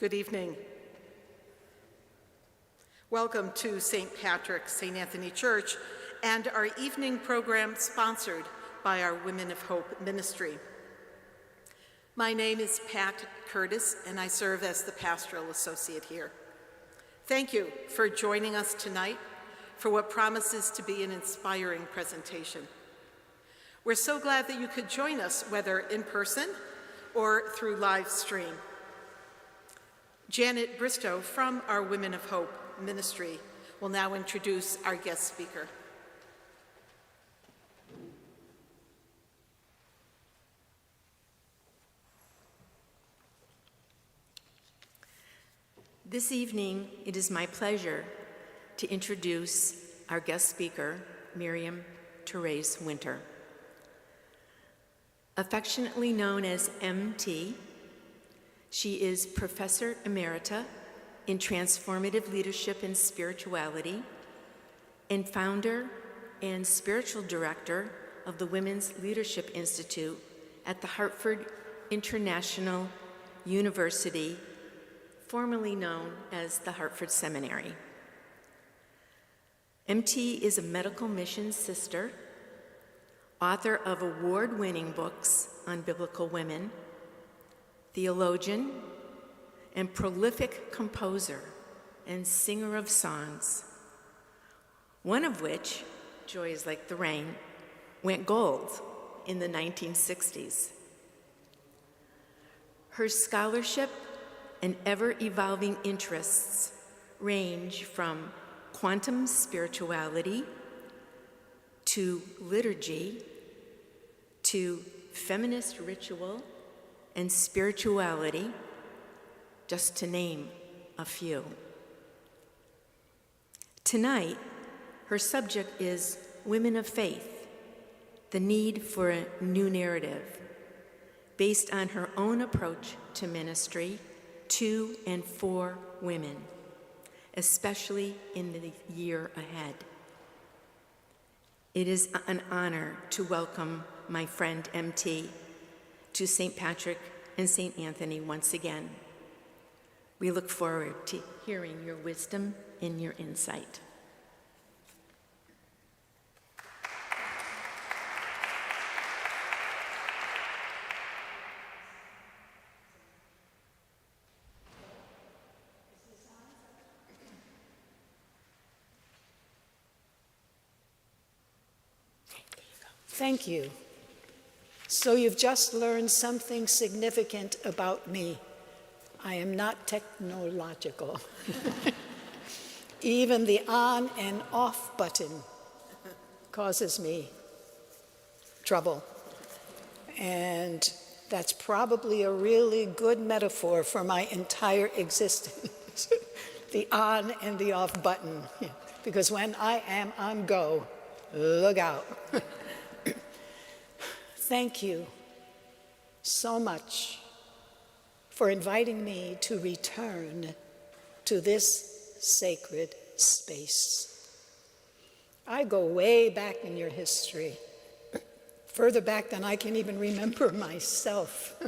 Good evening. Welcome to St. Patrick's St. Anthony Church and our evening program sponsored by our Women of Hope ministry. My name is Pat Curtis and I serve as the pastoral associate here. Thank you for joining us tonight for what promises to be an inspiring presentation. We're so glad that you could join us, whether in person or through live stream. Janet Bristow from our Women of Hope ministry will now introduce our guest speaker. This evening, it is my pleasure to introduce our guest speaker, Miriam Therese Winter. Affectionately known as MT, she is Professor Emerita in Transformative Leadership and Spirituality and founder and spiritual director of the Women's Leadership Institute at the Hartford International University, formerly known as the Hartford Seminary. MT is a medical mission sister, author of award-winning books on biblical women, theologian, and prolific composer and singer of songs, one of which, Joy is Like the Rain, went gold in the 1960s. Her scholarship and ever-evolving interests range from quantum spirituality to liturgy to feminist ritual and spirituality, just to name a few. Tonight, her subject is Women of Faith, the need for a new narrative, based on her own approach to ministry to and for women, especially in the year ahead. It is an honor to welcome my friend MT to St. Patrick and St. Anthony once again. We look forward to hearing your wisdom and your insight. Thank you. So you've just learned something significant about me. I am not technological. Even the on and off button causes me trouble. And that's probably a really good metaphor for my entire existence, the on and the off button. Because when I am on go, look out. Thank you so much for inviting me to return to this sacred space. I go way back in your history, further back than I can even remember myself.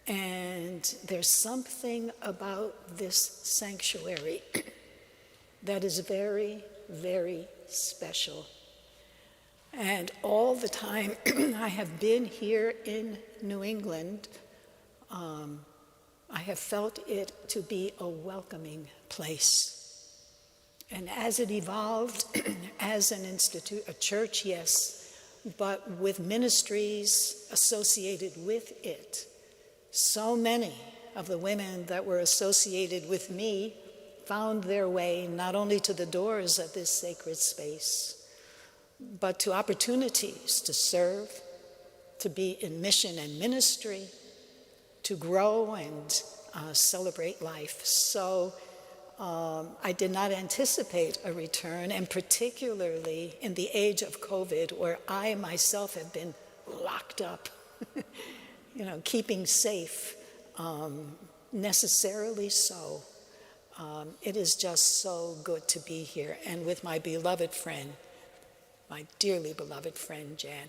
And there's something about this sanctuary that is very, very special. And all the time I have been here in New England, I have felt it to be a welcoming place. And as it evolved as an institute, a church, yes, but with ministries associated with it, so many of the women that were associated with me found their way not only to the doors of this sacred space, but to opportunities to serve, to be in mission and ministry, to grow and celebrate life. So I did not anticipate a return, and particularly in the age of COVID, where I myself have been locked up, keeping safe, necessarily so. It is just so good to be here, and with my beloved friend, my dearly beloved friend, Jan.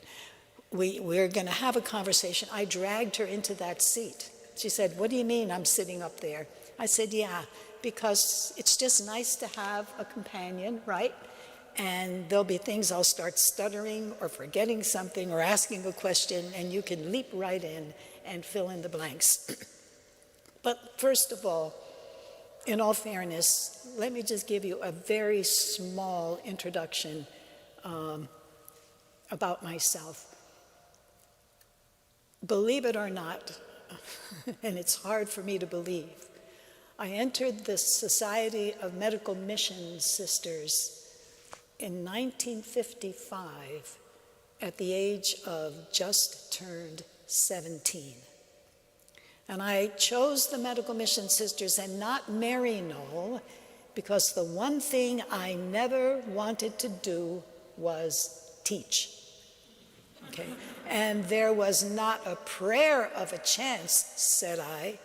We're going to have a conversation. I dragged her into that seat She said, what do you mean I'm sitting up there? I said, yeah, because it's just nice to have a companion, right? And there'll be things I'll start stuttering or forgetting something or asking a question, and you can leap right in and fill in the blanks. But first of all, in all fairness, let me just give you a very small introduction about myself. Believe it or not, and it's hard for me to believe, I entered the Society of Medical Mission Sisters in 1955 at the age of just turned 17. And I chose the Medical Mission Sisters and not Maryknoll because the one thing I never wanted to do was teach. Okay? And there was not a prayer of a chance, said I,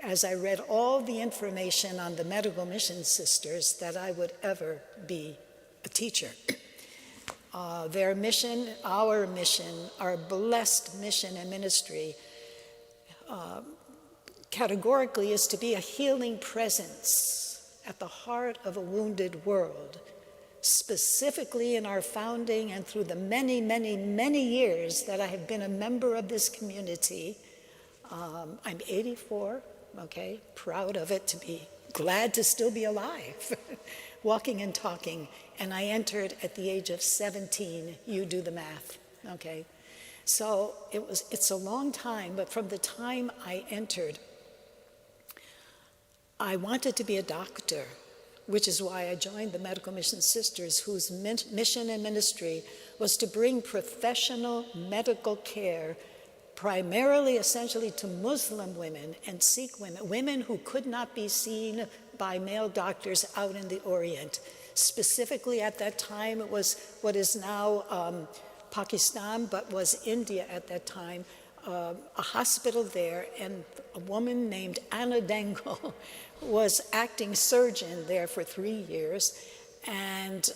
as I read all the information on the Medical Mission Sisters, that I would ever be a teacher. Their mission, our mission, our blessed mission and ministry, categorically is to be a healing presence at the heart of a wounded world, specifically in our founding and through the many, many, many years that I have been a member of this community. I'm 84, okay, proud of it, to be glad to still be alive, walking and talking, and I entered at the age of 17. You do the math, okay? So it's a long time, but from the time I entered, I wanted to be a doctor, which is why I joined the Medical Mission Sisters, whose mission and ministry was to bring professional medical care, primarily, essentially, to Muslim women and Sikh women, women who could not be seen by male doctors out in the Orient. Specifically, at that time, it was what is now Pakistan, but was India at that time, a hospital there, and a woman named Anna Dangle was acting surgeon there for 3 years, and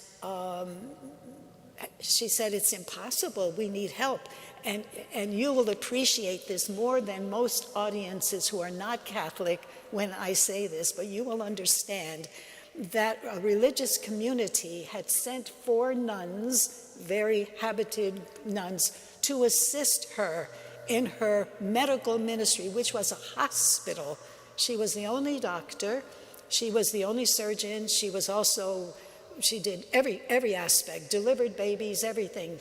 she said, it's impossible, we need help. And you will appreciate this more than most audiences who are not Catholic when I say this, but you will understand that a religious community had sent 4 nuns, very habited nuns, to assist her in her medical ministry, which was a hospital. She was the only doctor, she was the only surgeon, she did every aspect, delivered babies, everything.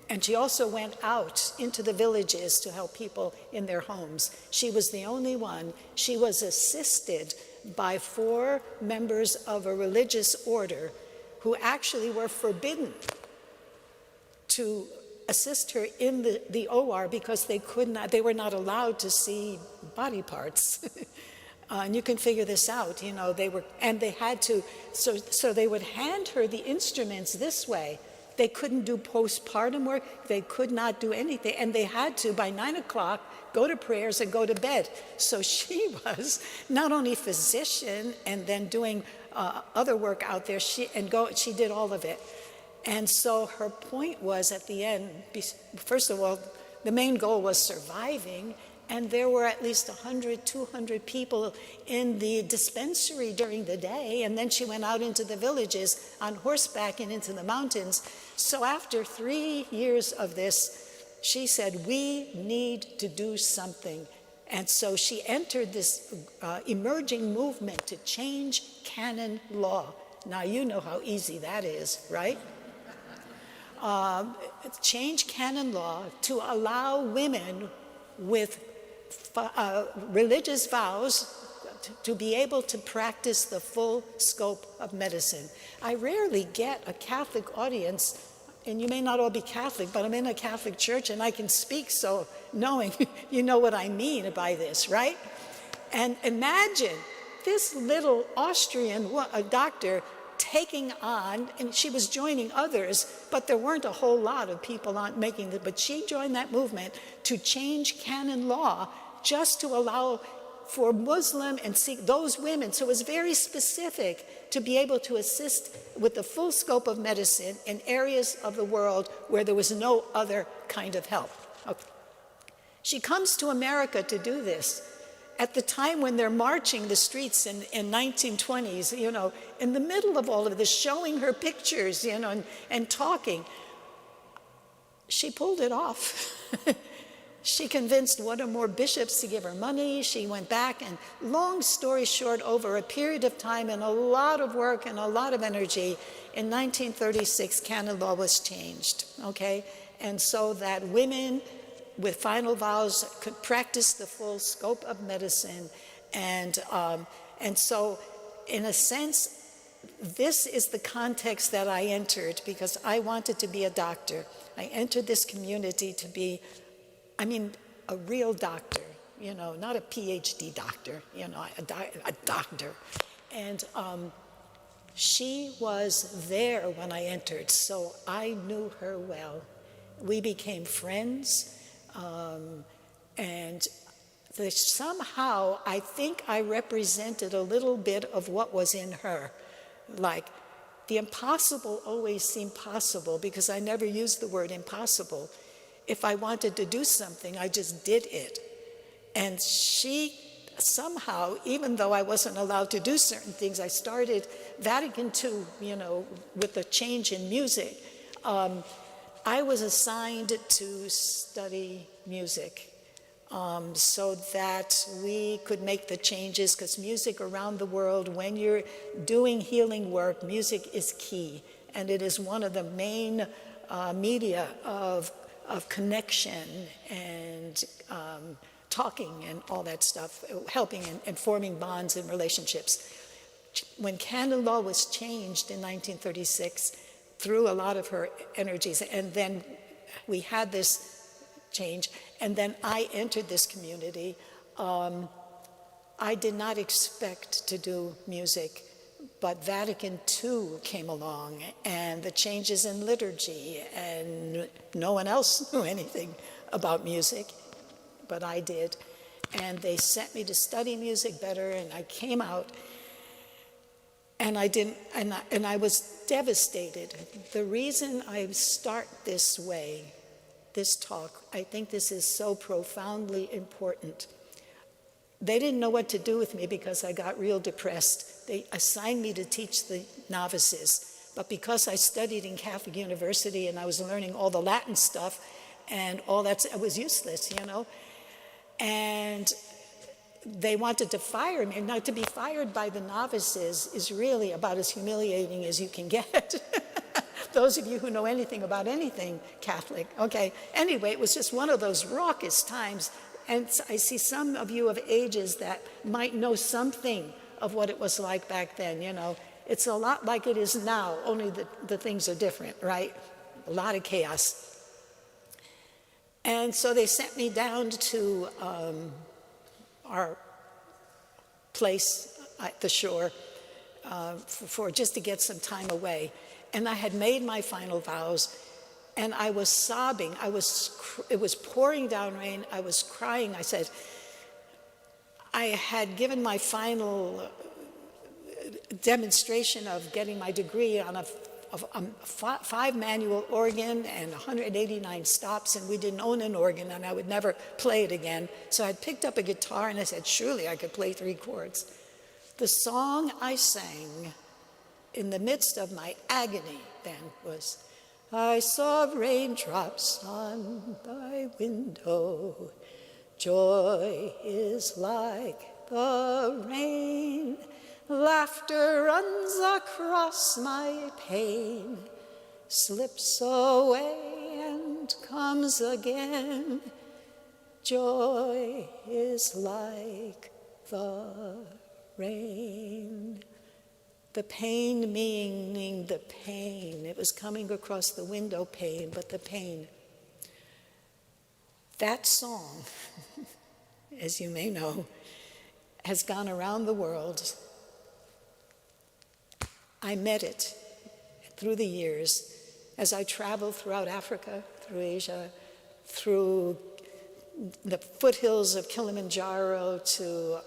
And she also went out into the villages to help people in their homes. She was the only one. She was assisted by 4 members of a religious order who actually were forbidden to assist her in the OR because they were not allowed to see body parts. And you can figure this out, you know, they had to, so they would hand her the instruments this way. They couldn't do postpartum work, they could not do anything, and they had to, by 9 o'clock, go to prayers and go to bed. So she was not only physician and then doing other work out there, she did all of it. And so her point was at the end, first of all, the main goal was surviving, and there were at least 100, 200 people in the dispensary during the day, and then she went out into the villages on horseback and into the mountains. So after 3 years of this, she said, we need to do something. And so she entered this emerging movement to change canon law. Now you know how easy that is, right? Change canon law to allow women with religious vows to be able to practice the full scope of medicine. I rarely get a Catholic audience, and you may not all be Catholic, but I'm in a Catholic church and I can speak so knowing you know what I mean by this, right? And imagine this little Austrian doctor taking on, and she was joining others, but there weren't a whole lot of people on making it, but she joined that movement to change canon law just to allow for Muslim and Sikh, those women. So it was very specific to be able to assist with the full scope of medicine in areas of the world where there was no other kind of help. Okay. She comes to America to do this at the time when they're marching the streets in 1920s, you know, in the middle of all of this, showing her pictures, you know, and talking. She pulled it off. She convinced one or more bishops to give her money. She went back, and long story short, over a period of time and a lot of work and a lot of energy, in 1936, canon law was changed, okay? And so that women with final vows could practice the full scope of medicine. And so, in a sense, this is the context that I entered because I wanted to be a doctor. I entered this community to be, a real doctor, you know, not a PhD doctor, you know, a doctor. And she was there when I entered, so I knew her well. We became friends, and somehow I think I represented a little bit of what was in her. Like, the impossible always seemed possible because I never used the word impossible. If I wanted to do something, I just did it. And she somehow, even though I wasn't allowed to do certain things, I started Vatican II, you know, with the change in music. I was assigned to study music so that we could make the changes, because music around the world, when you're doing healing work, music is key. And it is one of the main media of connection and talking and all that stuff, helping and forming bonds and relationships. When canon law was changed in 1936, through a lot of her energies, and then we had this change, and then I entered this community. I did not expect to do music, but Vatican II came along, and the changes in liturgy, and no one else knew anything about music, but I did. And they sent me to study music better, and I came out, and I was devastated. The reason I start this way, this talk, I think this is so profoundly important. They didn't know what to do with me because I got real depressed. They assigned me to teach the novices, but because I studied in Catholic University and I was learning all the Latin stuff and all that, it was useless, you know. And they wanted to fire me. Now, to be fired by the novices is really about as humiliating as you can get. Those of you who know anything about anything Catholic, okay. Anyway, it was just one of those raucous times. And I see some of you of ages that might know something of what it was like back then, you know. It's a lot like it is now, only the things are different, right? A lot of chaos. And so they sent me down to our place at the shore for just to get some time away. And I had made my final vows, and I was sobbing. It was pouring down rain. I was crying. I said, I had given my final demonstration of getting my degree on a 5-manual organ and 189 stops, and we didn't own an organ, and I would never play it again. So I picked up a guitar, and I said, surely I could play 3 chords. The song I sang in the midst of my agony then was, I saw raindrops on thy window, joy is like the rain, laughter runs across my pain, slips away and comes again, joy is like the rain. The pain meaning the pain. It was coming across the window pane, but the pain. That song, as you may know, has gone around the world. I met it through the years as I traveled throughout Africa, through Asia, through the foothills of Kilimanjaro, to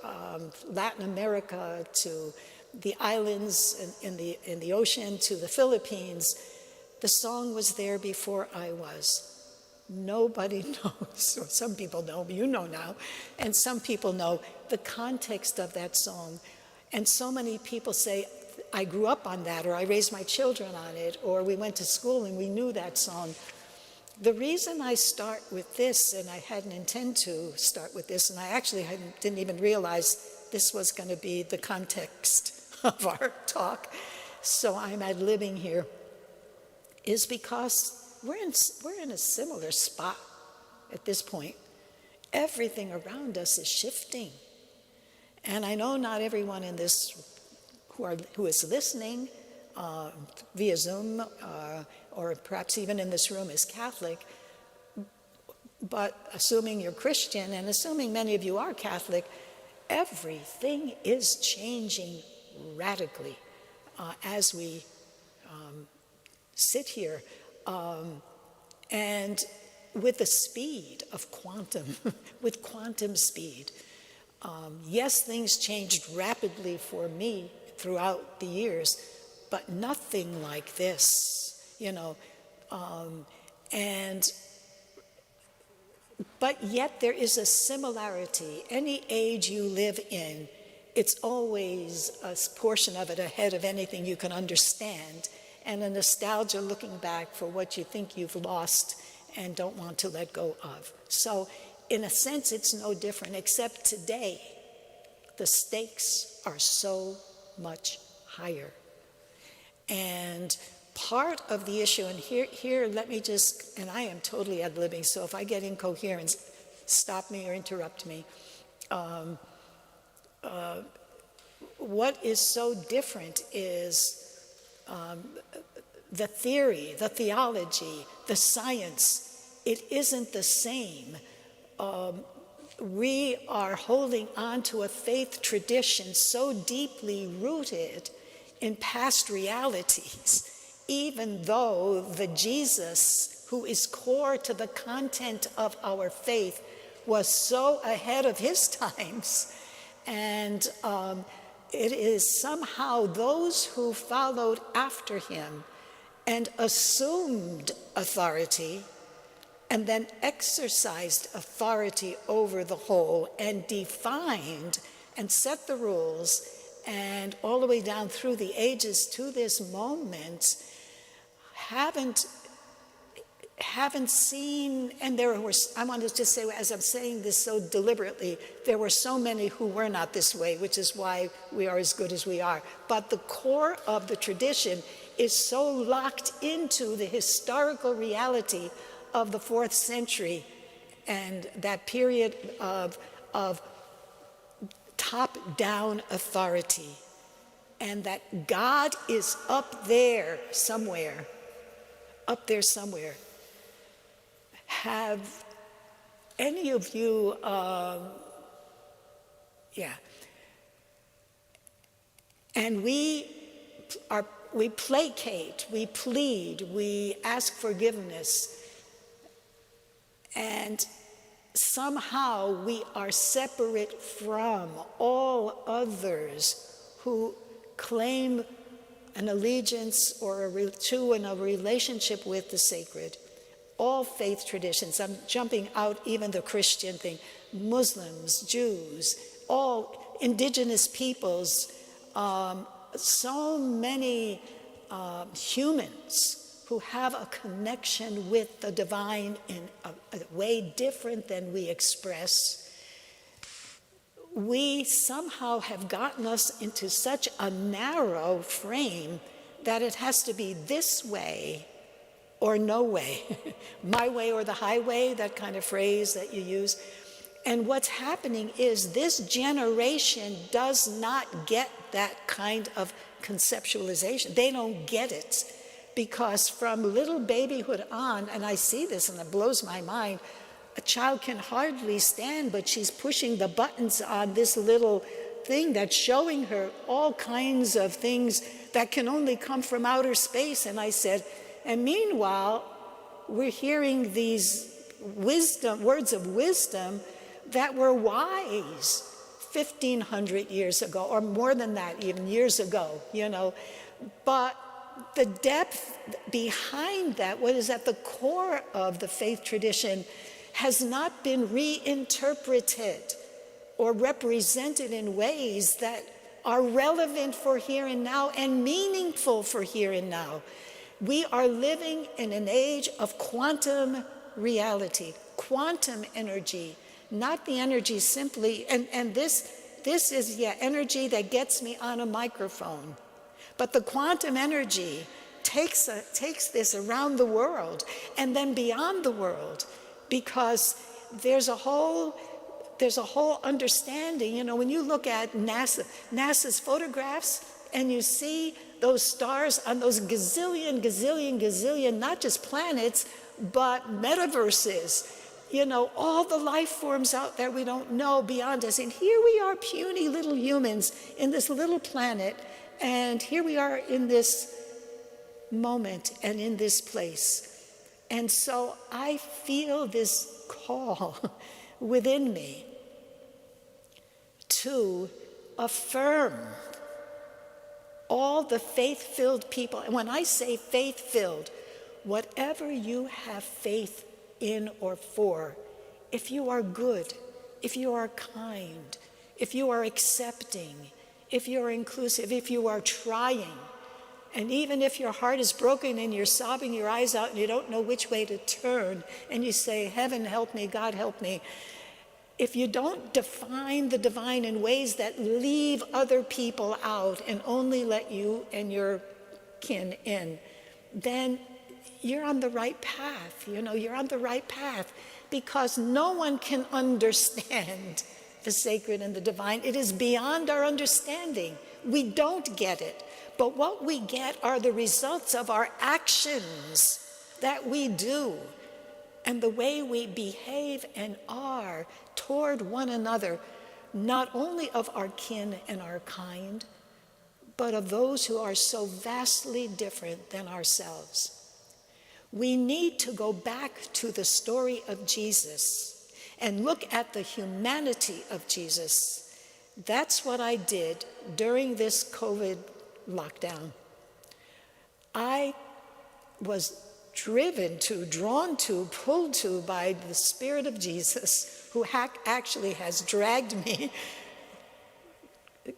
Latin America, to the islands in the ocean, to the Philippines. The song was there before I was. nobody knows, or some people know, but you know now, and some people know the context of that song. And so many people say, I grew up on that, or I raised my children on it, or we went to school and we knew that song. The reason I start with this, and I hadn't intended to start with this, and I actually didn't even realize this was going to be the context of our talk, so I'm ad-libbing here, is because we're in a similar spot at this point. Everything around us is shifting. And I know not everyone in this who is listening via Zoom or perhaps even in this room is Catholic, but assuming you're Christian and assuming many of you are Catholic, everything is changing radically as we sit here. And with the speed of quantum, with quantum speed. Yes, things changed rapidly for me throughout the years, but nothing like this, you know. But yet there is a similarity. Any age you live in, it's always a portion of it ahead of anything you can understand, and a nostalgia looking back for what you think you've lost and don't want to let go of. So in a sense, it's no different, except today, the stakes are so much higher. And part of the issue, and here let me just, and I am totally ad-libbing, so if I get incoherent, stop me or interrupt me. What is so different is the theory, the theology, the science. It isn't the same. We are holding on to a faith tradition so deeply rooted in past realities, even though the Jesus who is core to the content of our faith was so ahead of his times. And it is somehow those who followed after him and assumed authority and then exercised authority over the whole and defined and set the rules, and all the way down through the ages to this moment, haven't seen, and there were, I want to just say, as I'm saying this so deliberately, there were so many who were not this way, which is why we are as good as we are. But the core of the tradition is so locked into the historical reality of the 4th century and that period of top-down authority, and that God is up there somewhere. Have any of you, and we placate, we plead, we ask forgiveness, and somehow we are separate from all others who claim an allegiance or a relationship with the sacred. All faith traditions, I'm jumping out even the Christian thing, Muslims, Jews, all indigenous peoples, so many humans who have a connection with the divine in a way different than we express. We somehow have gotten us into such a narrow frame that it has to be this way or no way, my way or the highway, that kind of phrase that you use. And what's happening is this generation does not get that kind of conceptualization. They don't get it, because from little babyhood on, and I see this and it blows my mind, a child can hardly stand, but she's pushing the buttons on this little thing that's showing her all kinds of things that can only come from outer space. And I said, and meanwhile, we're hearing these words of wisdom that were wise 1,500 years ago, or more than that, even years ago, you know. But the depth behind that, what is at the core of the faith tradition, has not been reinterpreted or represented in ways that are relevant for here and now and meaningful for here and now. We are living in an age of quantum reality, quantum energy, not the energy simply, and this is energy that gets me on a microphone. But the quantum energy takes this around the world and then beyond the world, because there's a whole understanding. You know, when you look at NASA's photographs and you see those stars on those gazillion, not just planets, but metaverses, you know, all the life forms out there we don't know beyond us. And here we are, puny little humans in this little planet, and here we are in this moment and in this place. And so I feel this call within me to affirm all the faith-filled people. And when I say faith-filled, whatever you have faith in or for, if you are good, if you are kind, if you are accepting, if you are inclusive, if you are trying, and even if your heart is broken and you're sobbing your eyes out and you don't know which way to turn, and you say, heaven help me, God help me, if you don't define the divine in ways that leave other people out and only let you and your kin in, then you're on the right path. You know, you're on the right path, because no one can understand the sacred and the divine. It is beyond our understanding. We don't get it. But what we get are the results of our actions that we do, and the way we behave and are toward one another, not only of our kin and our kind, but of those who are so vastly different than ourselves. We need to go back to the story of Jesus and look at the humanity of Jesus. That's what I did during this COVID lockdown. I was drawn to, pulled to by the Spirit of Jesus, who actually has dragged me,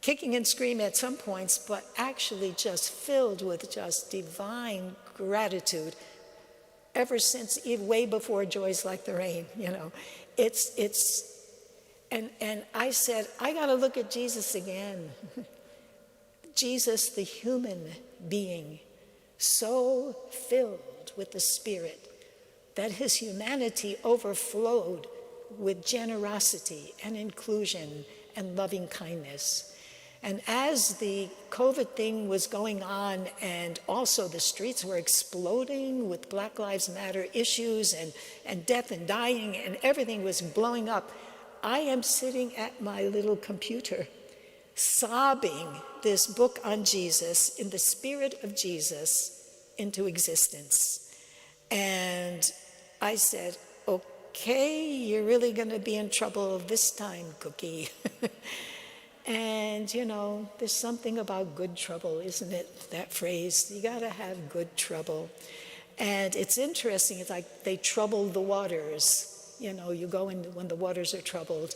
kicking and screaming at some points, but actually just filled with just divine gratitude ever since, way before Joys Like the Rain, you know. And I said, I got to look at Jesus again. Jesus, the human being, so filled with the Spirit that his humanity overflowed with generosity and inclusion and loving kindness. And as the COVID thing was going on, and also the streets were exploding with Black Lives Matter issues and death and dying, and everything was blowing up, I am sitting at my little computer sobbing this book on Jesus, in the Spirit of Jesus, into existence. And I said, okay, you're really going to be in trouble this time, Cookie. And, you know, there's something about good trouble, isn't it? That phrase, you got to have good trouble. And it's interesting, it's like they trouble the waters. You know, you go in when the waters are troubled.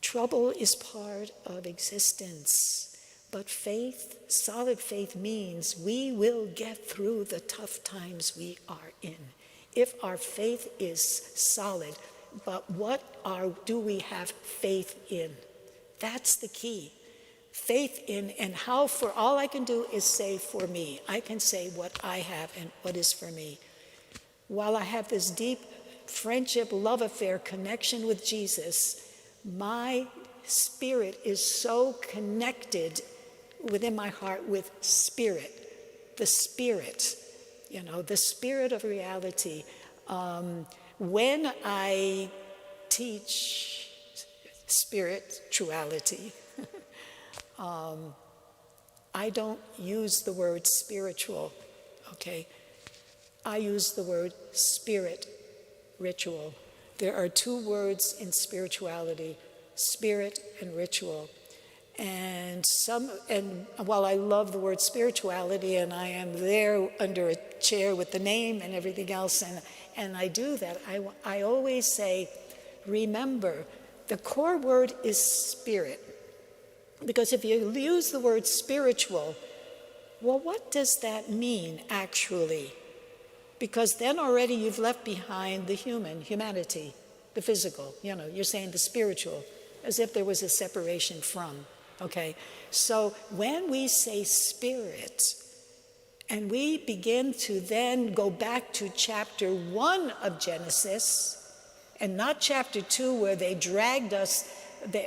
Trouble is part of existence. But faith, solid faith, means we will get through the tough times we are in, if our faith is solid. But what do we have faith in? That's the key. Faith in, and how, for all I can do is say for me. I can say what I have and what is for me. While I have this deep friendship, love affair, connection with Jesus, my spirit is so connected within my heart with spirit, the spirit, you know, the spirit of reality. When I teach spirituality, I don't use the word spiritual, okay? I use the word spirit ritual. There are two words in spirituality, spirit and ritual. And while I love the word spirituality, and I am there under a chair with the name and everything else, and I do that, I always say, remember, the core word is spirit. Because if you use the word spiritual, well, what does that mean actually? Because then already you've left behind the humanity, the physical, you're saying the spiritual, as if there was a separation from, okay? So when we say spirit, and we begin to then go back to chapter 1 of Genesis, and not chapter 2 where they dragged us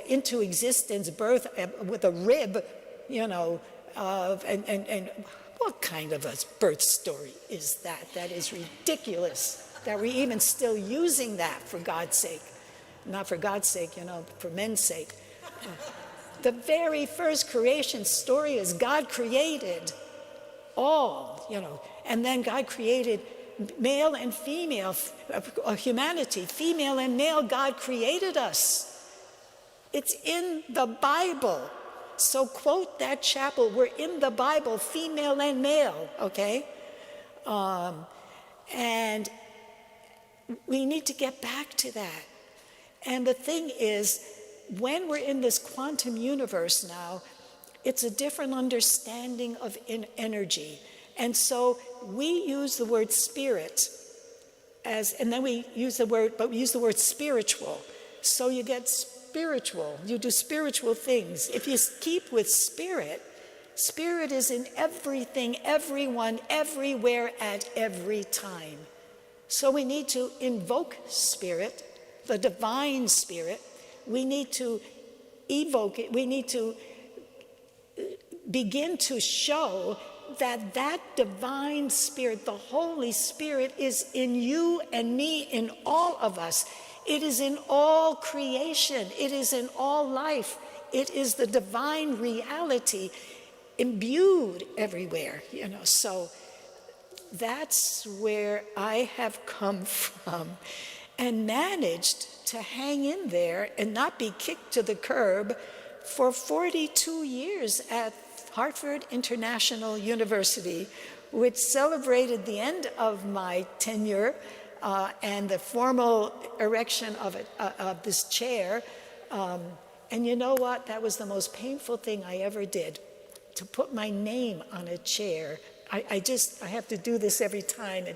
into existence, birth with a rib, and what kind of a birth story is that? That is ridiculous that we're even still using that, for God's sake. Not for God's sake, for men's sake. The very first creation story is God created all, and then God created male and female, humanity, female and male. God created us. It's in the Bible. So quote that chapel. We're in the Bible, female and male, okay? And we need to get back to that. And the thing is, when we're in this quantum universe now, it's a different understanding of energy. And so we use the word spirit and then we use the word spiritual. So you get spiritual, you do spiritual things. If you keep with spirit, spirit is in everything, everyone, everywhere, at every time. So we need to invoke spirit, the divine spirit. We need to evoke it. We need to begin to show that divine spirit, the Holy Spirit, is in you and me, in all of us. It is in all creation. It is in all life. It is the divine reality imbued everywhere, So that's where I have come from and managed to hang in there and not be kicked to the curb for 42 years at Hartford International University, which celebrated the end of my tenure and the formal erection of this chair. And you know what? That was the most painful thing I ever did, to put my name on a chair. I have to do this every time.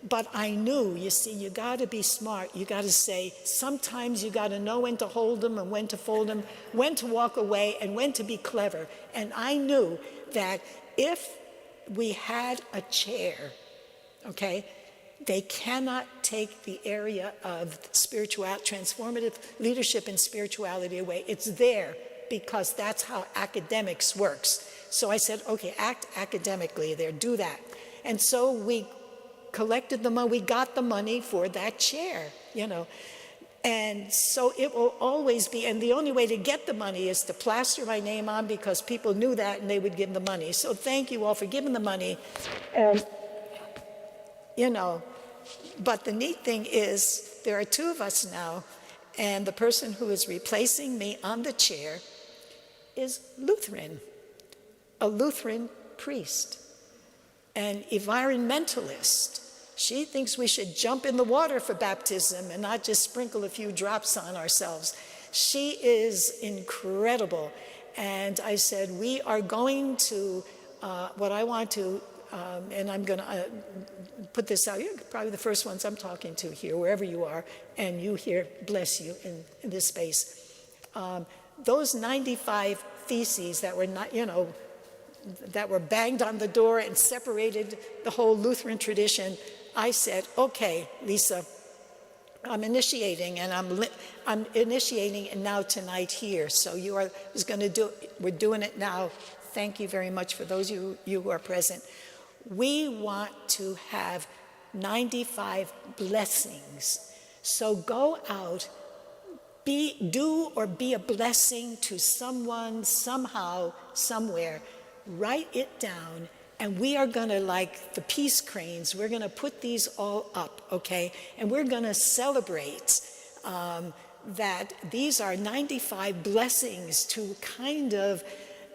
But I knew, you see, you got to be smart. You got to say, sometimes you got to know when to hold them and when to fold them, when to walk away and when to be clever. And I knew that if we had a chair, okay, they cannot take the area of transformative leadership and spirituality away. It's there because that's how academics works. So I said, okay, act academically there, do that. And so we collected the money, we got the money for that chair, And so it will always be, and the only way to get the money is to plaster my name on, because people knew that and they would give the money. So thank you all for giving the money. And, but the neat thing is there are two of us now, and the person who is replacing me on the chair is Lutheran, a Lutheran priest, an environmentalist. She thinks we should jump in the water for baptism and not just sprinkle a few drops on ourselves. She is incredible. And I said, we are going to, what I want to, and I'm going to put this out. You're probably the first ones I'm talking to here, wherever you are, and you here, bless you in this space. Those 95 theses that were not, that were banged on the door and separated the whole Lutheran tradition, I said, okay, Lisa, I'm initiating, and I'm initiating it now tonight here. So we're doing it now. Thank you very much for those of you who are present. We want to have 95 blessings. So go out, be a blessing to someone, somehow, somewhere. Write it down. And we are going to, like the peace cranes, we're going to put these all up, okay? And we're going to celebrate that these are 95 blessings to kind of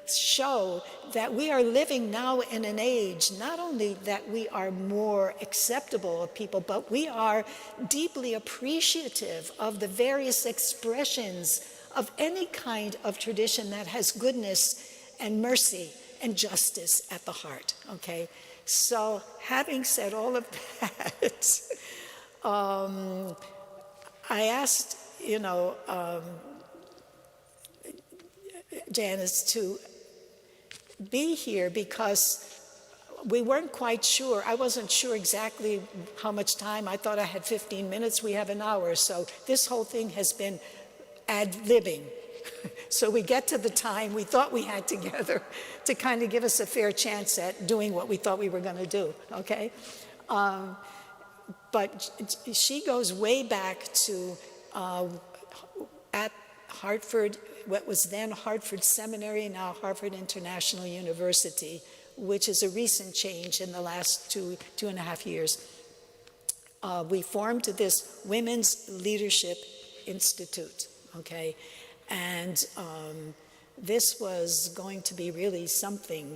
show that we are living now in an age, not only that we are more acceptable of people, but we are deeply appreciative of the various expressions of any kind of tradition that has goodness and mercy and justice at the heart, okay? So having said all of that, I asked, Janice to be here because we weren't quite sure. I wasn't sure exactly how much time. I thought I had 15 minutes. We have an hour. So this whole thing has been ad-libbing. So we get to the time we thought we had together to kind of give us a fair chance at doing what we thought we were going to do, okay? But she goes way back to at Hartford, what was then Hartford Seminary, now Harvard International University, which is a recent change in the last two and a half years. We formed this Women's Leadership Institute, okay? And this was going to be really something,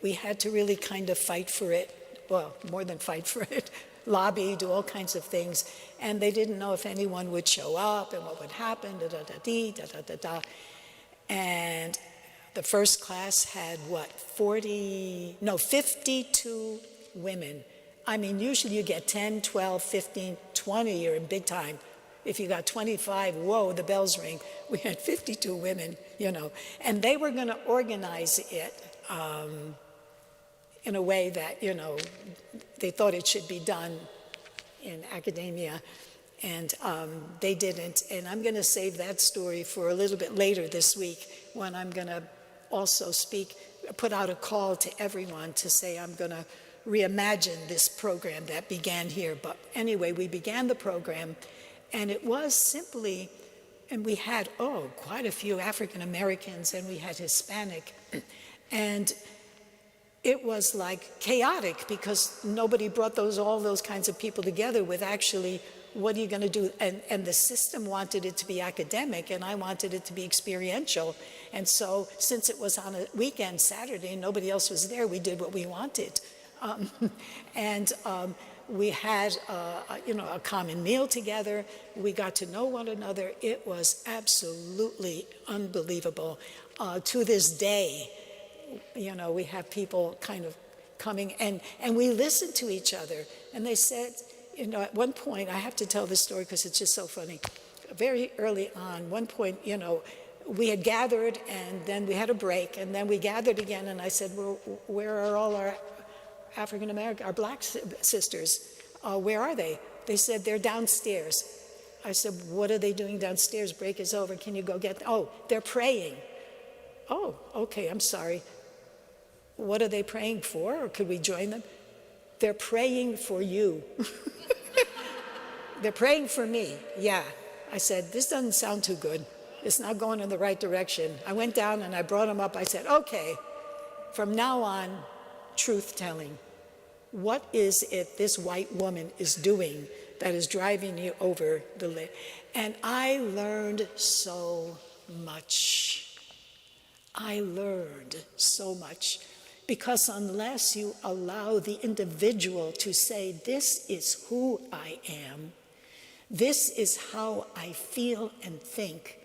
we had to really kind of fight for it, well, more than fight for it, lobby, do all kinds of things. And they didn't know if anyone would show up and what would happen, da-da-da-dee. And the first class had, 52 women. I mean, usually you get 10, 12, 15, 20, you're in big time. If you got 25, whoa, the bells ring. We had 52 women, and they were going to organize it in a way that, they thought it should be done in academia, and they didn't. And I'm going to save that story for a little bit later this week when I'm going to also put out a call to everyone to say I'm going to reimagine this program that began here. But anyway, we began the program, and it was simply, and we had, quite a few African Americans, and we had Hispanic, and it was like chaotic because nobody brought all those kinds of people together with actually, what are you going to do? And the system wanted it to be academic, and I wanted it to be experiential. And so since it was on a weekend, Saturday, and nobody else was there, we did what we wanted. We had, a common meal together. We got to know one another. It was absolutely unbelievable. To this day, we have people kind of coming, and we listened to each other. And they said, at one point, I have to tell this story because it's just so funny. Very early on, one point, we had gathered, and then we had a break, and then we gathered again, and I said, well, where are all our African American, our black sisters? Where are they? They said, they're downstairs. I said, what are they doing downstairs? Break is over. Can you go get them? Oh, they're praying. Oh, okay, I'm sorry. What are they praying for? Or could we join them? They're praying for you. They're praying for me. Yeah. I said, this doesn't sound too good. It's not going in the right direction. I went down and I brought them up. I said, okay, from now on, truth telling. What is it this white woman is doing that is driving you over the lid? And I learned so much. I learned so much. Because unless you allow the individual to say, this is who I am, this is how I feel and think,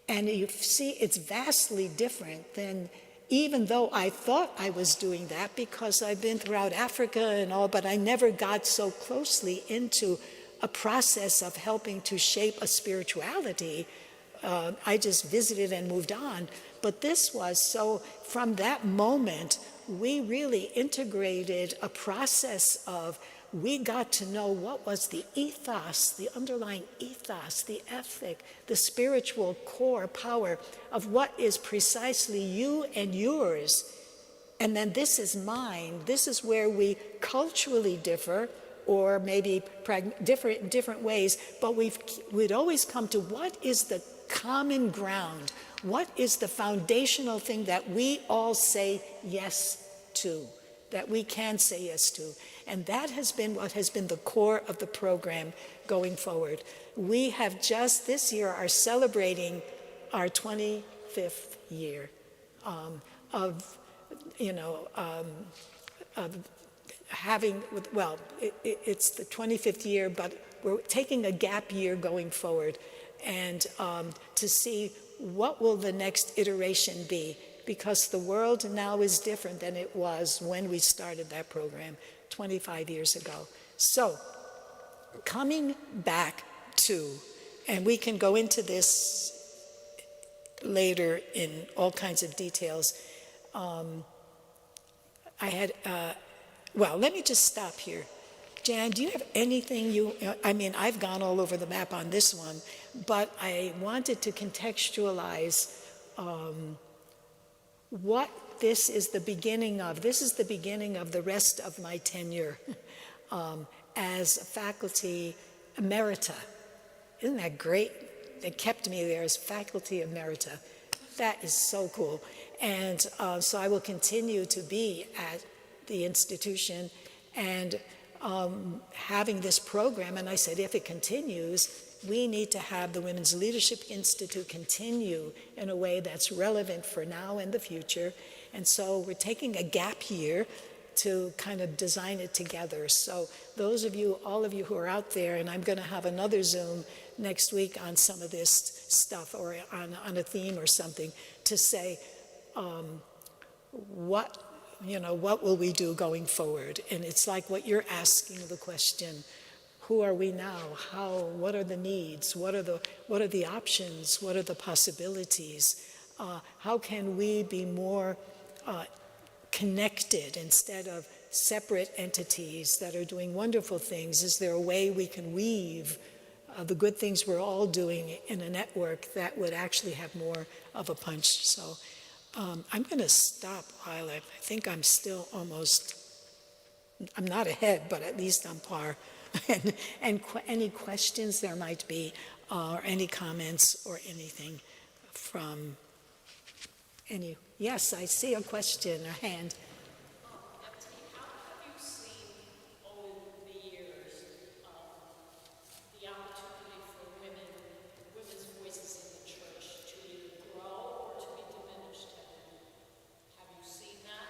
and you see it's vastly different than, even though I thought I was doing that because I've been throughout Africa and all, but I never got so closely into a process of helping to shape a spirituality. I just visited and moved on. But this was, so from that moment, we really integrated a process of, we got to know what was the ethos, the underlying ethos, the ethic, the spiritual core power of what is precisely you and yours. And then this is mine. This is where we culturally differ, or maybe different in different ways, but we'd always come to what is the common ground. What is the foundational thing that we all say yes to? that we can say yes to. And that has been what has been the core of the program going forward. We have just this year are celebrating our 25th year of having, well, it's the 25th year, but we're taking a gap year going forward, and to see what will the next iteration be, because the world now is different than it was when we started that program 25 years ago. So, coming back to, and we can go into this later in all kinds of details, well, let me just stop here. Jan, do you have anything I've gone all over the map on this one, but I wanted to contextualize what this is the beginning of. This is the beginning of the rest of my tenure as faculty emerita. Isn't that great? They kept me there as faculty emerita. That is so cool. And so I will continue to be at the institution and having this program. And I said, if it continues, we need to have the Women's Leadership Institute continue in a way that's relevant for now and the future. And so we're taking a gap year to kind of design it together. So those of you, all of you who are out there, and I'm going to have another Zoom next week on some of this stuff, or on a theme or something, to say what will we do going forward? And it's like what you're asking the question: who are we now? What are the needs? What are the options? What are the possibilities? How can we be more connected instead of separate entities that are doing wonderful things? Is there a way we can weave the good things we're all doing in a network that would actually have more of a punch? So I'm going to stop while I think I'm still almost, I'm not ahead, but at least on par. and any questions there might be, or any comments or anything from any. Yes, I see a question, a hand. How have you seen over the years the opportunity for women's voices in the church to either grow or to be diminished? Have you seen that?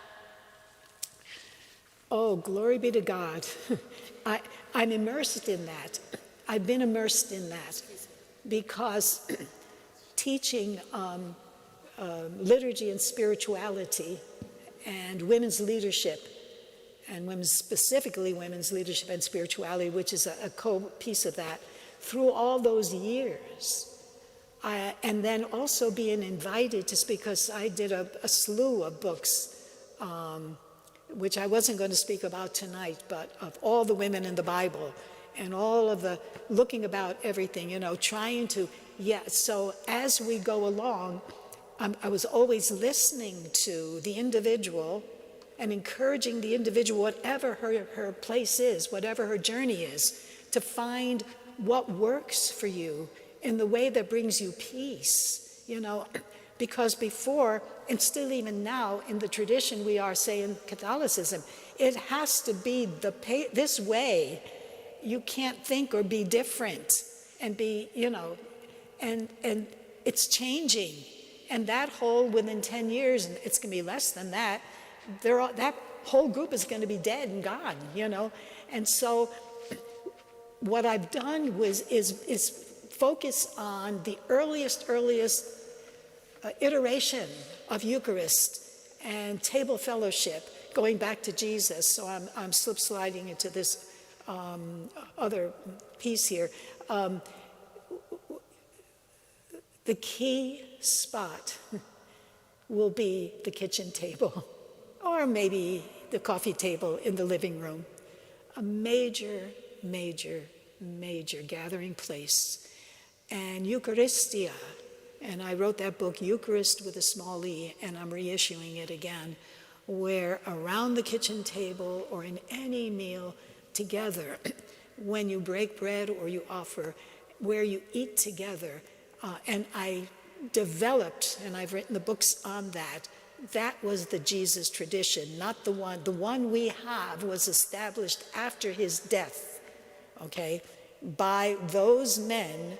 Oh, glory be to God. I'm immersed in that. I've been immersed in that because teaching liturgy and spirituality and women's leadership, and specifically women's leadership and spirituality, which is a co-piece of that, through all those years. And then also being invited to speak, because I did a slew of books, which I wasn't going to speak about tonight, but of all the women in the Bible and all of the looking about everything, trying to, so as we go along, I was always listening to the individual and encouraging the individual, whatever her place is, whatever her journey is, to find what works for you in the way that brings you peace, because before, and still even now in the tradition we are, say in Catholicism, it has to be this way. You can't think or be different and be, and it's changing. And that whole, within 10 years, and it's going to be less than that, that whole group is going to be dead and gone, And so what I've done is focus on the earliest iteration of Eucharist and table fellowship, going back to Jesus. So I'm sliding into this other piece here. The key spot will be the kitchen table, or maybe the coffee table in the living room. A major, major, major gathering place. And Eucharistia, and I wrote that book, Eucharist with a small e, and I'm reissuing it again, where around the kitchen table or in any meal together, when you break bread or you offer, where you eat together, and I developed, and I've written the books on that, That was the Jesus tradition, not the one. The one we have was established after his death, okay, by those men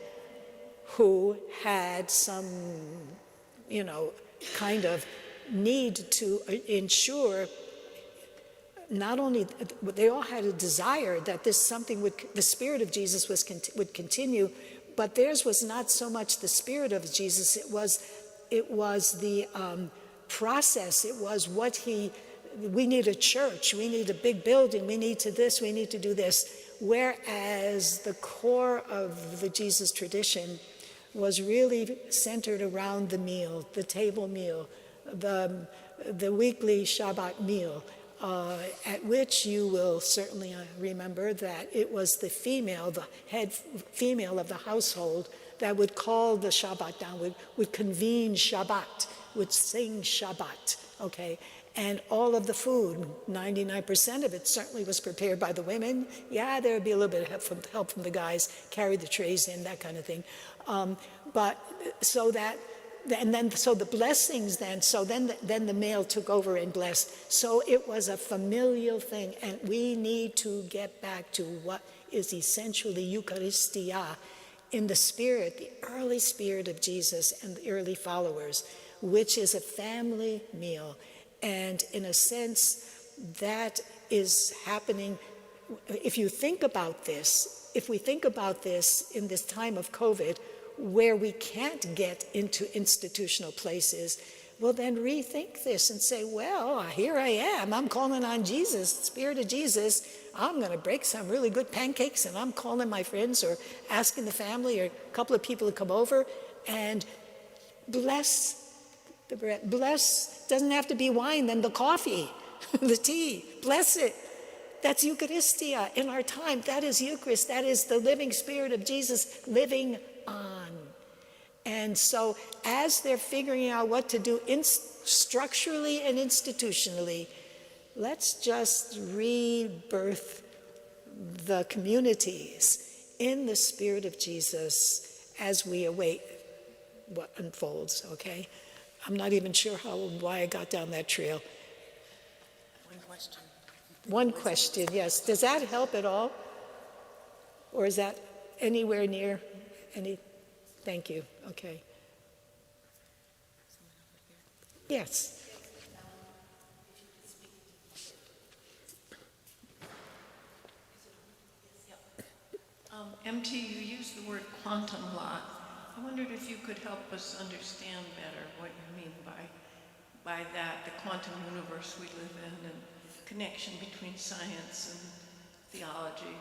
who had some, kind of need to ensure not only, they all had a desire that the Spirit of Jesus would continue, but theirs was not so much the Spirit of Jesus, it was the process, it was we need a church, we need a big building, we need to this, we need to do this. Whereas the core of the Jesus tradition was really centered around the meal, the table meal, the weekly Shabbat meal, at which you will certainly remember that it was the head female of the household that would call the Shabbat down, would convene Shabbat, would sing Shabbat, okay? And all of the food, 99% of it certainly was prepared by the women. Yeah, there would be a little bit of help from the guys, carry the trays in, that kind of thing. So the blessings then the male took over and blessed. So it was a familial thing, and we need to get back to what is essentially Eucharistia in the spirit, the early spirit of Jesus and the early followers, which is a family meal. And in a sense, that is happening. If we think about this in this time of COVID, where we can't get into institutional places, well, then rethink this and say, well, here I am. I'm calling on Jesus, the Spirit of Jesus. I'm going to bake some really good pancakes, and I'm calling my friends or asking the family or a couple of people to come over and bless the bread. Bless doesn't have to be wine, then the coffee, the tea. Bless it. That's Eucharistia in our time. That is Eucharist. That is the living Spirit of Jesus living on. And so as they're figuring out what to do structurally and institutionally, let's just rebirth the communities in the Spirit of Jesus as we await what unfolds, okay? I'm not even sure why I got down that trail. One question, yes. Does that help at all? Or is that anywhere near any? Thank you. Okay. Yes. MT, you used the word quantum a lot. I wondered if you could help us understand better what you mean by that, the quantum universe we live in, and connection between science and theology.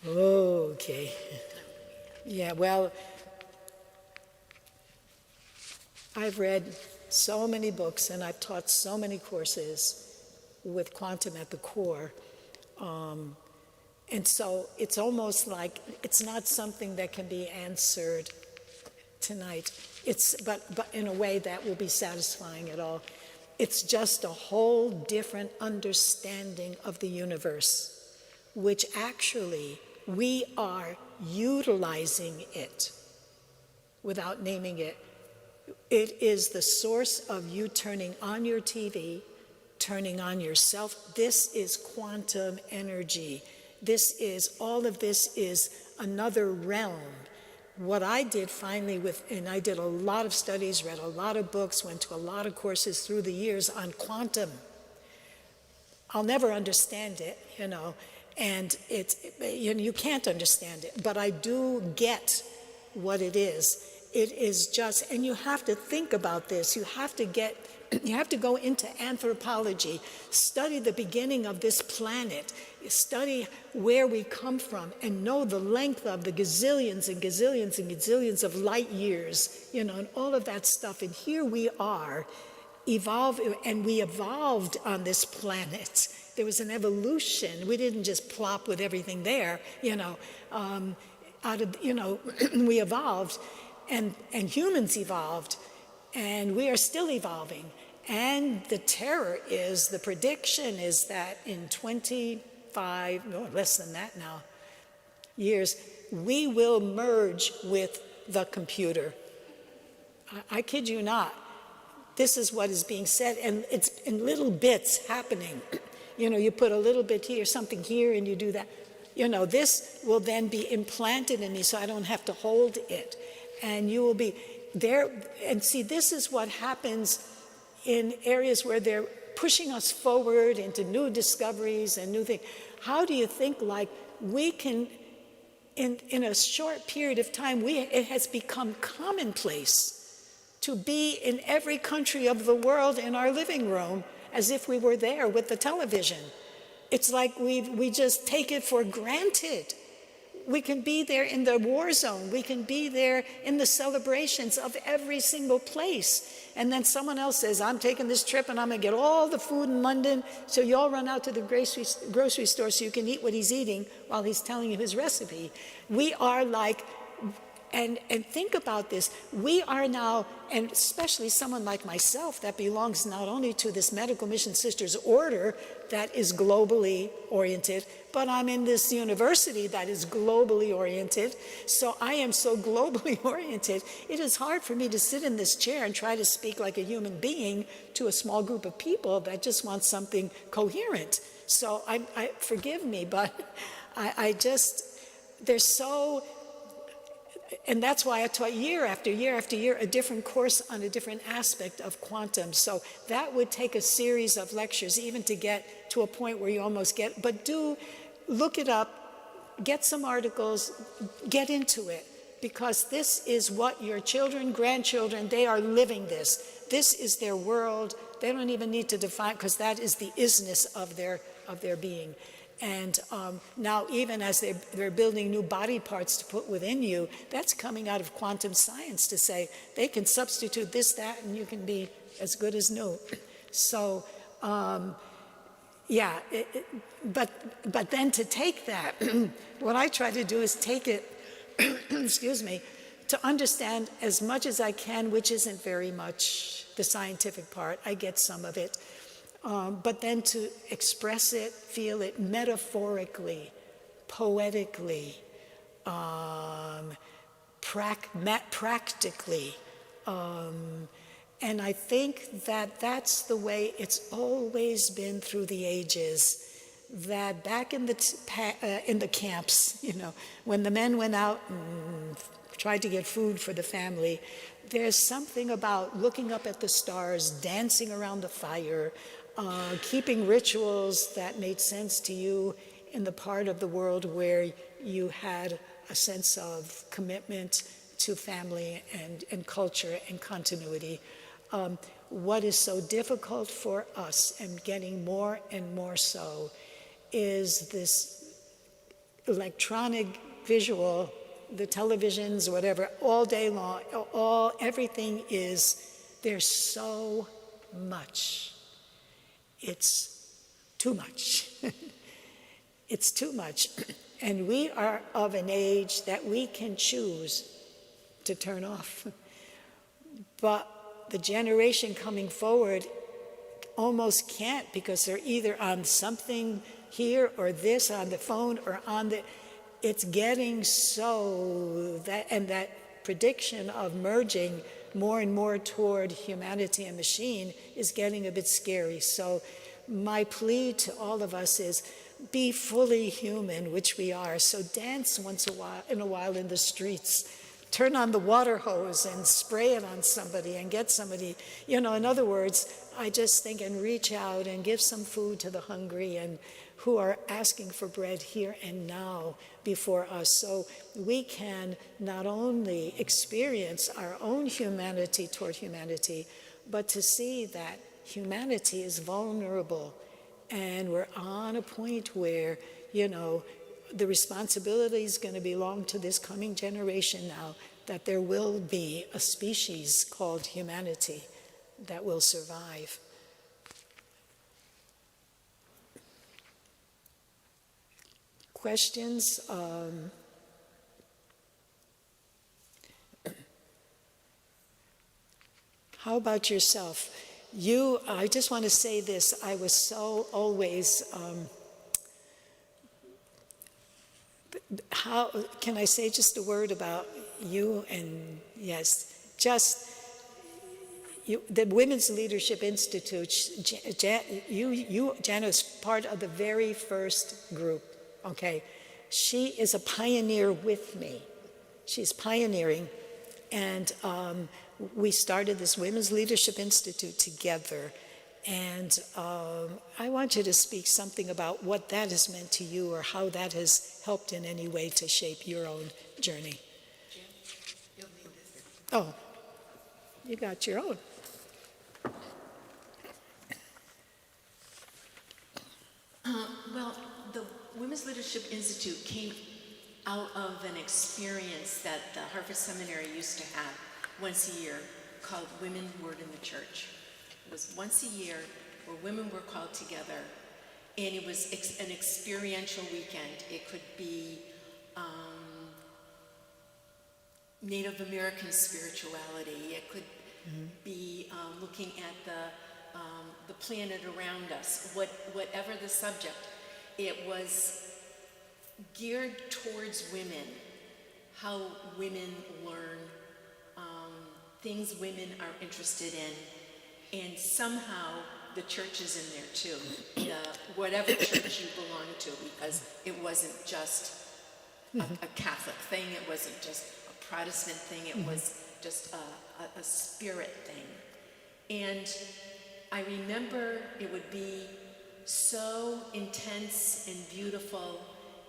Okay. Yeah, well, I've read so many books and I've taught so many courses with quantum at the core. And so it's almost like it's not something that can be answered tonight. But in a way that will be satisfying at all. It's just a whole different understanding of the universe, which actually we are utilizing it without naming it. It is the source of you turning on your TV, turning on yourself. This is quantum energy. All of this is another realm. What I did finally and I did a lot of studies, read a lot of books, went to a lot of courses through the years on quantum. I'll never understand it, and you can't understand it, but I do get what it is. It is just, and you have to think about this. You have to go into anthropology, study the beginning of this planet, study where we come from, and know the length of the gazillions and gazillions and gazillions of light years, and all of that stuff. And here we are, and we evolved on this planet. There was an evolution. We didn't just plop with everything there, we evolved, and humans evolved, and we are still evolving. And the prediction is that in less than that now, years, we will merge with the computer. I kid you not. this is what is being said, and it's in little bits happening. You know, you put a little bit here, something here, and you do that. You know, this will then be implanted in me so I don't have to hold it. And you will be there. And see, this is what happens in areas where they're pushing us forward into new discoveries and new things. How do you think, like, we can, in a short period of time, it has become commonplace to be in every country of the world in our living room as if we were there with the television. It's like we just take it for granted. We can be there in the war zone. We can be there in the celebrations of every single place. And then someone else says, I'm taking this trip and I'm going to get all the food in London. So you all run out to the grocery store so you can eat what he's eating while he's telling you his recipe. We are like, and think about this. We are now, and especially someone like myself that belongs not only to this Medical Mission Sisters order that is globally oriented, but I'm in this university that is globally oriented. So I am so globally oriented, it is hard for me to sit in this chair and try to speak like a human being to a small group of people that just want something coherent. So I forgive me, but I just, they're so. And that's why I taught year after year after year a different course on a different aspect of quantum. So that would take a series of lectures even to get to a point where you almost get, but do look it up, get some articles, get into it, because this is what your children, grandchildren, they are living this. This is their world. They don't even need to define, because that is the isness of their being. And now even as they're building new body parts to put within you, that's coming out of quantum science to say they can substitute this, that, and you can be as good as new. So, yeah, but then to take that, what I try to do is take it, excuse me, to understand as much as I can, which isn't very much the scientific part. I get some of it. But then to express it, feel it metaphorically, poetically, practically. And I think that that's the way it's always been through the ages. That back in the camps, you know, when the men went out and tried to get food for the family, there's something about looking up at the stars, dancing around the fire, keeping rituals that made sense to you in the part of the world where you had a sense of commitment to family and culture and continuity. What is so difficult for us, and getting more and more so, is this electronic visual, the televisions, whatever, all day long, everything is, there's so much. It's too much. It's too much. And we are of an age that we can choose to turn off. But the generation coming forward almost can't, because they're either on something here or this, on the phone or on the, it's getting so that, and that prediction of merging more and more toward humanity and machine is getting a bit scary. So my plea to all of us is be fully human, which we are. So dance once in a while in the streets. Turn on the water hose and spray it on somebody and get somebody, you know, in other words, I just think, and reach out and give some food to the hungry and who are asking for bread here and now before us, so we can not only experience our own humanity toward humanity, but to see that humanity is vulnerable, and we're on a point where, you know, the responsibility is going to belong to this coming generation now, that there will be a species called humanity that will survive. Questions? How about yourself? I just want to say this. I was so always, how can I say just a word about you? And yes, just, the Women's Leadership Institute, Jana is part of the very first group, okay? She is a pioneer with me. She's pioneering, and we started this Women's Leadership Institute together, and I want you to speak something about what that has meant to you or how that has helped in any way to shape your own journey. Oh, you got your own. Well, the Women's Leadership Institute came out of an experience that the Harvard Seminary used to have once a year called Women Word in the Church. It was once a year where women were called together, and it was an experiential weekend. It could be Native American spirituality. It could be looking at the planet around us. Whatever the subject, it was geared towards women, how women learn, things women are interested in, and somehow the church is in there too, whatever church you belong to, because it wasn't just a Catholic thing, it wasn't just a Protestant thing, it was just a spirit thing. And I remember it would be so intense and beautiful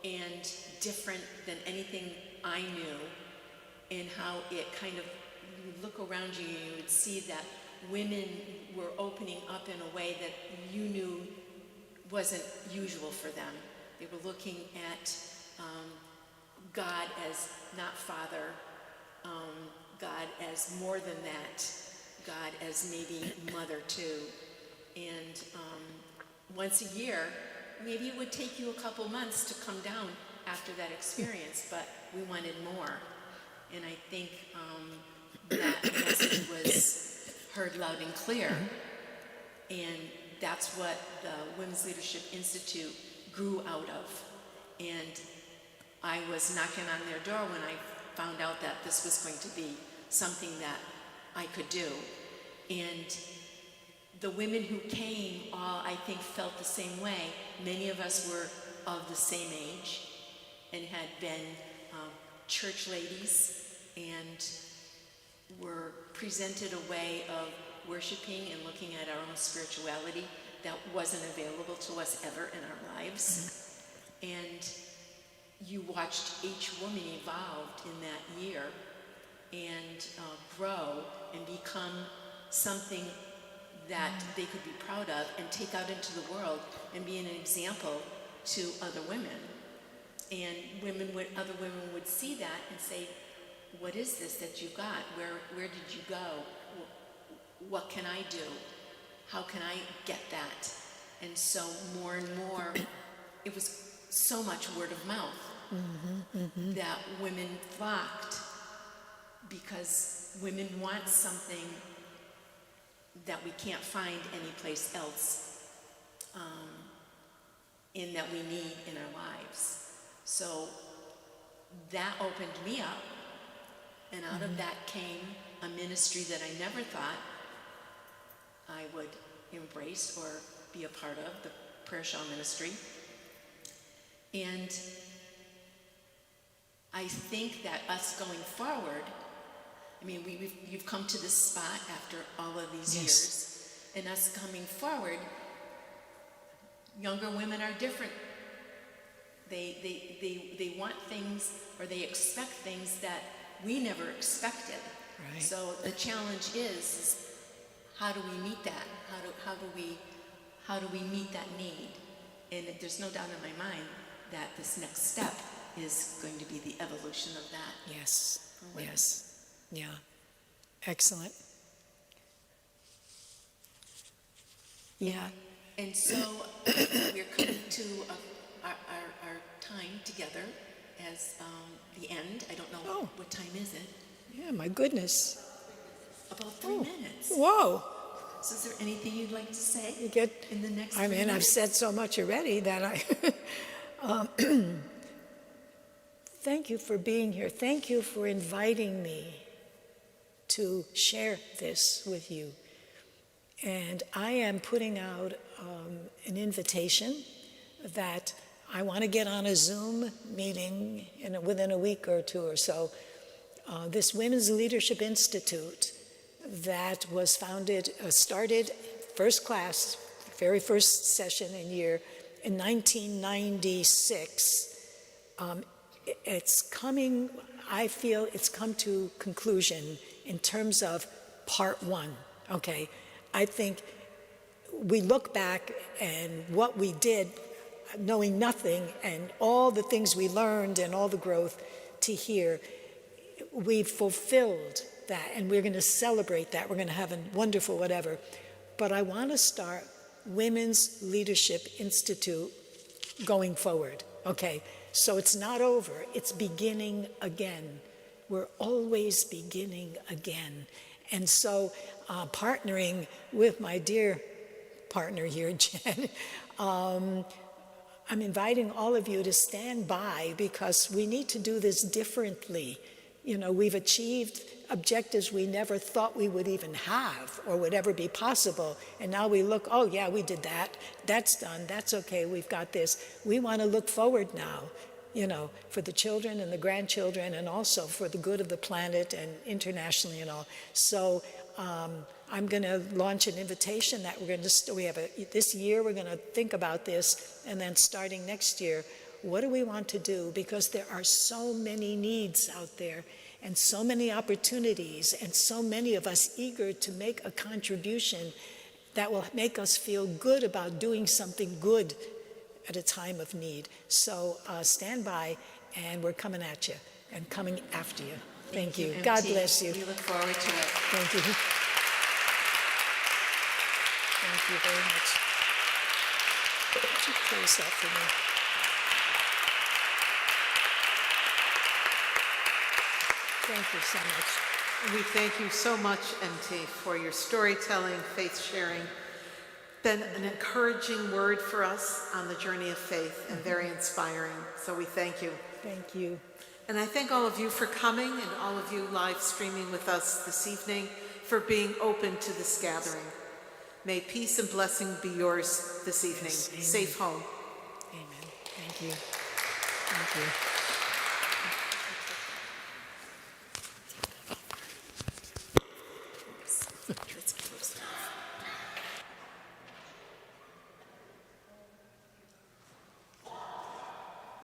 and different than anything I knew, and how it kind of, you would look around you and you would see that women were opening up in a way that you knew wasn't usual for them. They were looking at God as not Father, God as more than that, God as maybe Mother too. And once a year, maybe it would take you a couple months to come down after that experience, but we wanted more. And I think that message was heard loud and clear. And that's what the Women's Leadership Institute grew out of. And I was knocking on their door when I found out that this was going to be something that I could do. And the women who came all, I think, felt the same way. Many of us were of the same age and had been church ladies and were presented a way of worshiping and looking at our own spirituality that wasn't available to us ever in our lives. And you watched each woman evolve in that year and grow and become something that they could be proud of and take out into the world and be an example to other women. And other women would see that and say, what is this that you got? Where did you go? What can I do? How can I get that? And so more and more, it was so much word of mouth that women flocked because women want something that we can't find anyplace else, in that we need in our lives. So that opened me up, and out of that came a ministry that I never thought I would embrace or be a part of, the Prayer Shawl Ministry. And I think that us going forward, I mean, you've come to this spot after all of these years, and us coming forward, younger women are different. They want things, or they expect things that we never expected. Right. So the challenge is how do we meet that? How do we meet that need? And there's no doubt in my mind that this next step is going to be the evolution of that. Yes, yes, yeah, excellent. Yeah, And so we're coming to our time together as the end. I don't know, Oh. what time is it? yeah, my goodness. About 3 minutes. Whoa, So is there anything you'd like to say you get, in the next I 3 mean, I've minutes? said so much already that I, thank you for being here. Thank you for inviting me to share this with you. And I am putting out an invitation that I want to get on a Zoom meeting within a week or two or so. This Women's Leadership Institute that was started first class, very first session in 1996. I feel it's come to conclusion in terms of part one, okay? I think we look back and what we did, knowing nothing, and all the things we learned and all the growth to here, we've fulfilled that, and we're going to celebrate that. We're going to have a wonderful whatever. But I want to start Women's Leadership Institute going forward, okay? So it's not over, it's beginning again. We're always beginning again. And so partnering with my dear partner here, Jen, I'm inviting all of you to stand by because we need to do this differently. You know, we've achieved objectives we never thought we would even have or would ever be possible. And now we look, oh yeah, we did that. That's done. That's okay. We've got this. We want to look forward now, you know, for the children and the grandchildren and also for the good of the planet and internationally and all. So I'm going to launch an invitation that this year we're going to think about this, and then starting next year, what do we want to do? Because there are so many needs out there and so many opportunities and so many of us eager to make a contribution that will make us feel good about doing something good at a time of need. So stand by, and we're coming at you and coming after you. Thank you. MT. God bless you. We look forward to it. Thank you. Thank you very much. Would you close that for me? Thank you so much. We thank you so much, MT, for your storytelling, faith sharing. Been an encouraging word for us on the journey of faith and very inspiring. So we thank you. Thank you. And I thank all of you for coming and all of you live streaming with us this evening for being open to this gathering. May peace and blessing be yours this evening. Yes, amen. Safe home. Amen. Thank you. Thank you.